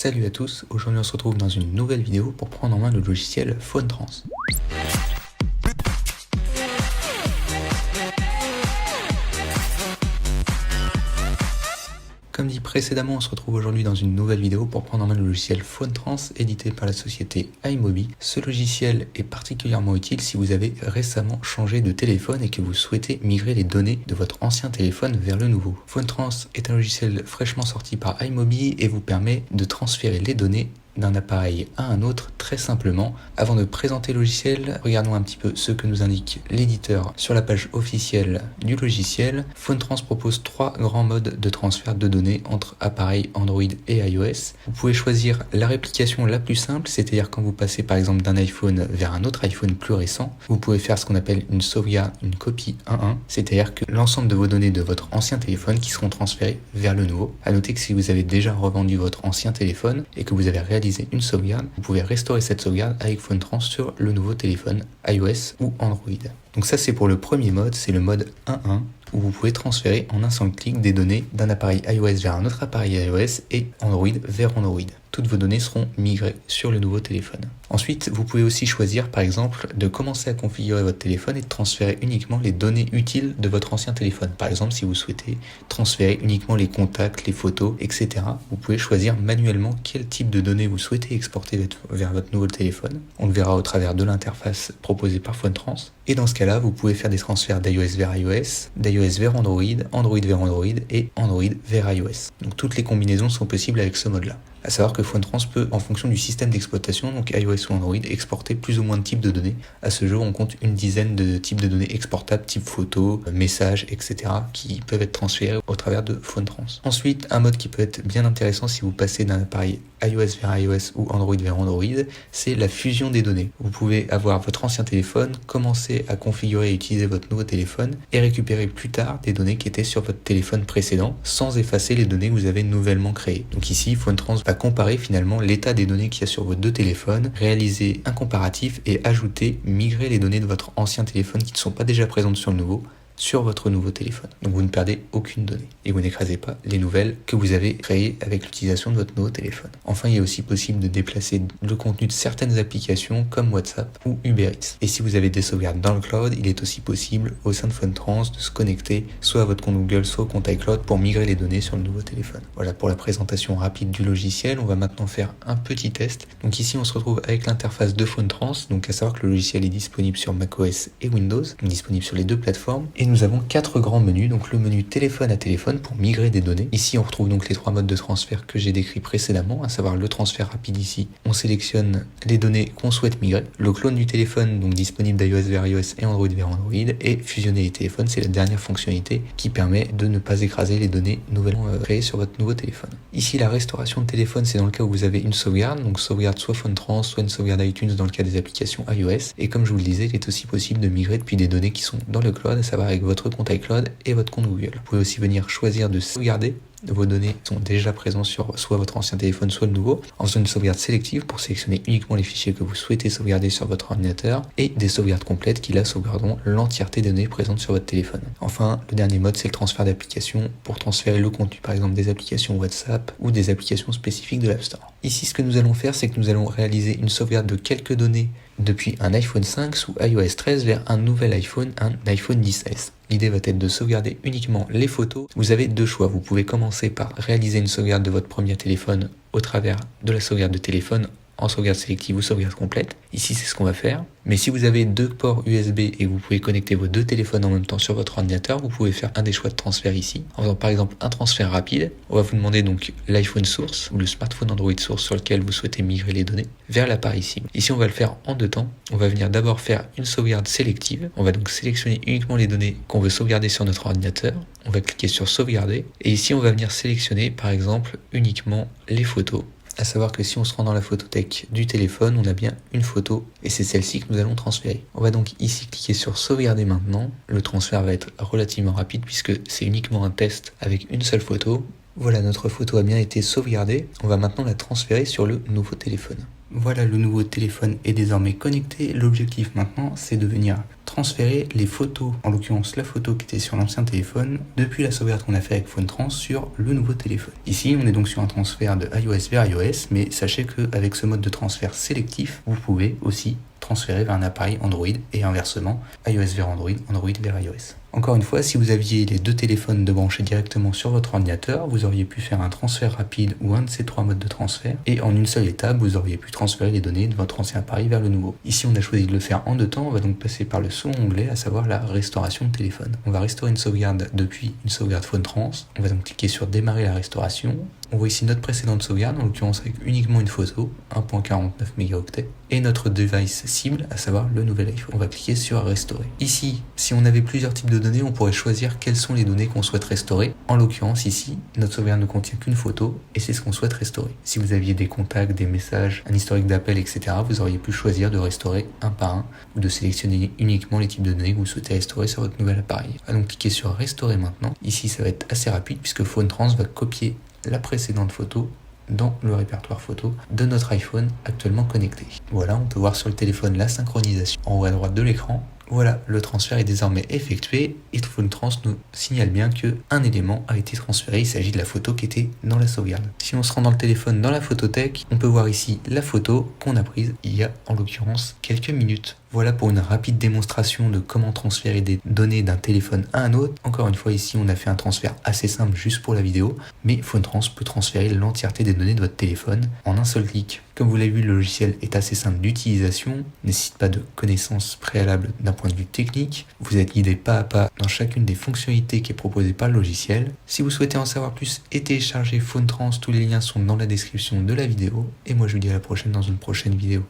Salut à tous, aujourd'hui on se retrouve dans une nouvelle vidéo pour prendre en main le logiciel PhoneTrans. Comme dit précédemment, on se retrouve aujourd'hui dans une nouvelle vidéo pour prendre en main le logiciel PhoneTrans édité par la société iMobi. Ce logiciel est particulièrement utile si vous avez récemment changé de téléphone et que vous souhaitez migrer les données de votre ancien téléphone vers le nouveau. PhoneTrans est un logiciel fraîchement sorti par iMobi et vous permet de transférer les données d'un appareil à un autre très simplement. Avant de présenter le logiciel, regardons un petit peu ce que nous indique l'éditeur sur la page officielle du logiciel. PhoneTrans propose 3 grands modes de transfert de données entre appareils Android et iOS. Vous pouvez choisir la réplication la plus simple, c'est-à-dire quand vous passez par exemple d'un iPhone vers un autre iPhone plus récent, vous pouvez faire ce qu'on appelle une sauvegarde, une copie 1.1, c'est-à-dire que l'ensemble de vos données de votre ancien téléphone qui seront transférées vers le nouveau. À noter que si vous avez déjà revendu votre ancien téléphone et que vous avez réalisé une sauvegarde, vous pouvez restaurer cette sauvegarde avec PhoneTrans sur le nouveau téléphone iOS ou Android. Donc ça c'est pour le premier mode, c'est le mode 1.1 où vous pouvez transférer en un seul clic des données d'un appareil iOS vers un autre appareil iOS et Android vers Android. Toutes vos données seront migrées sur le nouveau téléphone. Ensuite, vous pouvez aussi choisir par exemple de commencer à configurer votre téléphone et de transférer uniquement les données utiles de votre ancien téléphone. Par exemple, si vous souhaitez transférer uniquement les contacts, les photos, etc. Vous pouvez choisir manuellement quel type de données vous souhaitez exporter vers votre nouveau téléphone. On le verra au travers de l'interface proposée par PhoneTrans. Et dans ce cas-là, vous pouvez faire des transferts d'iOS vers iOS, d'iOS vers Android, Android vers Android et Android vers iOS. Donc toutes les combinaisons sont possibles avec ce mode-là. À savoir que PhoneTrans peut, en fonction du système d'exploitation, donc iOS ou Android, exporter plus ou moins de types de données. À ce jour, on compte une dizaine de types de données exportables, type photos, messages, etc., qui peuvent être transférés au travers de PhoneTrans. Ensuite, un mode qui peut être bien intéressant si vous passez d'un appareil iOS vers iOS ou Android vers Android, c'est la fusion des données. Vous pouvez avoir votre ancien téléphone, commencer à configurer et utiliser votre nouveau téléphone et récupérer plus tard des données qui étaient sur votre téléphone précédent sans effacer les données que vous avez nouvellement créées. Donc ici, PhoneTrans va comparer finalement l'état des données qu'il y a sur vos deux téléphones, réaliser un comparatif et ajouter, migrer les données de votre ancien téléphone qui ne sont pas déjà présentes sur le nouveau sur votre nouveau téléphone. Donc vous ne perdez aucune donnée et vous n'écrasez pas les nouvelles que vous avez créées avec l'utilisation de votre nouveau téléphone. Enfin, il est aussi possible de déplacer le contenu de certaines applications comme WhatsApp ou Uber Eats. Et si vous avez des sauvegardes dans le cloud, il est aussi possible au sein de PhoneTrans de se connecter soit à votre compte Google, soit au compte iCloud pour migrer les données sur le nouveau téléphone. Voilà pour la présentation rapide du logiciel. On va maintenant faire un petit test. Donc ici, on se retrouve avec l'interface de PhoneTrans. Donc à savoir que le logiciel est disponible sur macOS et Windows, donc disponible sur les deux plateformes. Et nous avons 4 grands menus, donc le menu téléphone à téléphone pour migrer des données. Ici on retrouve donc les 3 modes de transfert que j'ai décrits précédemment, à savoir le transfert rapide ici, on sélectionne les données qu'on souhaite migrer, le clone du téléphone donc disponible d'iOS vers iOS et Android vers Android, et fusionner les téléphones, c'est la dernière fonctionnalité qui permet de ne pas écraser les données nouvellement créées sur votre nouveau téléphone. Ici la restauration de téléphone, c'est dans le cas où vous avez une sauvegarde, donc sauvegarde soit PhoneTrans, soit une sauvegarde iTunes dans le cas des applications iOS, et comme je vous le disais, il est aussi possible de migrer depuis des données qui sont dans le cloud, à savoir avec votre compte iCloud et votre compte Google. Vous pouvez aussi venir choisir de sauvegarder vos données qui sont déjà présentes sur soit votre ancien téléphone, soit le nouveau, en faisant une sauvegarde sélective pour sélectionner uniquement les fichiers que vous souhaitez sauvegarder sur votre ordinateur, et des sauvegardes complètes qui là sauvegarderont l'entièreté des données présentes sur votre téléphone. Enfin, le dernier mode, c'est le transfert d'applications pour transférer le contenu, par exemple des applications WhatsApp ou des applications spécifiques de l'App Store. Ici, ce que nous allons faire, c'est que nous allons réaliser une sauvegarde de quelques données depuis un iPhone 5 sous iOS 13 vers un nouvel iPhone, un iPhone XS. L'idée va être de sauvegarder uniquement les photos. Vous avez deux choix. Vous pouvez commencer par réaliser une sauvegarde de votre premier téléphone au travers de la sauvegarde de téléphone en sauvegarde sélective ou sauvegarde complète. Ici, c'est ce qu'on va faire. Mais si vous avez 2 ports USB et que vous pouvez connecter vos 2 téléphones en même temps sur votre ordinateur, vous pouvez faire un des choix de transfert ici. En faisant par exemple un transfert rapide, on va vous demander donc l'iPhone source ou le smartphone Android source sur lequel vous souhaitez migrer les données vers l'appareil cible. Ici, on va le faire en 2 temps. On va venir d'abord faire une sauvegarde sélective. On va donc sélectionner uniquement les données qu'on veut sauvegarder sur notre ordinateur. On va cliquer sur sauvegarder. Et ici, on va venir sélectionner par exemple uniquement les photos. À savoir que si on se rend dans la photothèque du téléphone, on a bien une photo et c'est celle-ci que nous allons transférer. On va donc ici cliquer sur sauvegarder maintenant. Le transfert va être relativement rapide puisque c'est uniquement un test avec une seule photo. Voilà, notre photo a bien été sauvegardée. On va maintenant la transférer sur le nouveau téléphone. Voilà, le nouveau téléphone est désormais connecté. L'objectif maintenant, c'est de venir transférer les photos, en l'occurrence la photo qui était sur l'ancien téléphone, depuis la sauvegarde qu'on a fait avec PhoneTrans sur le nouveau téléphone. Ici, on est donc sur un transfert de iOS vers iOS, mais sachez qu'avec ce mode de transfert sélectif, vous pouvez aussi transférer vers un appareil Android et inversement, iOS vers Android, Android vers iOS. Encore une fois, si vous aviez les deux téléphones de brancher directement sur votre ordinateur, vous auriez pu faire un transfert rapide ou un de ces trois modes de transfert, et en une seule étape, vous auriez pu transférer les données de votre ancien appareil vers le nouveau. Ici, on a choisi de le faire en deux temps, on va donc passer par le second onglet, à savoir la restauration de téléphone. On va restaurer une sauvegarde depuis une sauvegarde PhoneTrans, on va donc cliquer sur démarrer la restauration. On voit ici notre précédente sauvegarde, en l'occurrence avec uniquement une photo, 1.49 mégaoctets, et notre device cible, à savoir le nouvel iPhone. On va cliquer sur restaurer. Ici, si on avait plusieurs types de données, on pourrait choisir quelles sont les données qu'on souhaite restaurer. En l'occurrence ici, notre sauvegarde ne contient qu'une photo, et c'est ce qu'on souhaite restaurer. Si vous aviez des contacts, des messages, un historique d'appels, etc., vous auriez pu choisir de restaurer un par un, ou de sélectionner uniquement les types de données que vous souhaitez restaurer sur votre nouvel appareil. On va donc cliquer sur restaurer maintenant. Ici, ça va être assez rapide, puisque PhoneTrans va copier la précédente photo dans le répertoire photo de notre iPhone actuellement connecté. Voilà, on peut voir sur le téléphone la synchronisation en haut à droite de l'écran. Voilà, le transfert est désormais effectué et PhoneTrans nous signale bien qu'un élément a été transféré. Il s'agit de la photo qui était dans la sauvegarde. Si on se rend dans le téléphone dans la photothèque, on peut voir ici la photo qu'on a prise il y a en l'occurrence quelques minutes. Voilà pour une rapide démonstration de comment transférer des données d'un téléphone à un autre. Encore une fois, ici, on a fait un transfert assez simple juste pour la vidéo, mais PhoneTrans peut transférer l'entièreté des données de votre téléphone en un seul clic. Comme vous l'avez vu, le logiciel est assez simple d'utilisation, nécessite pas de connaissances préalables d'un point de vue technique. Vous êtes guidé pas à pas dans chacune des fonctionnalités qui est proposée par le logiciel. Si vous souhaitez en savoir plus et télécharger PhoneTrans, tous les liens sont dans la description de la vidéo. Et moi, je vous dis à la prochaine dans une prochaine vidéo.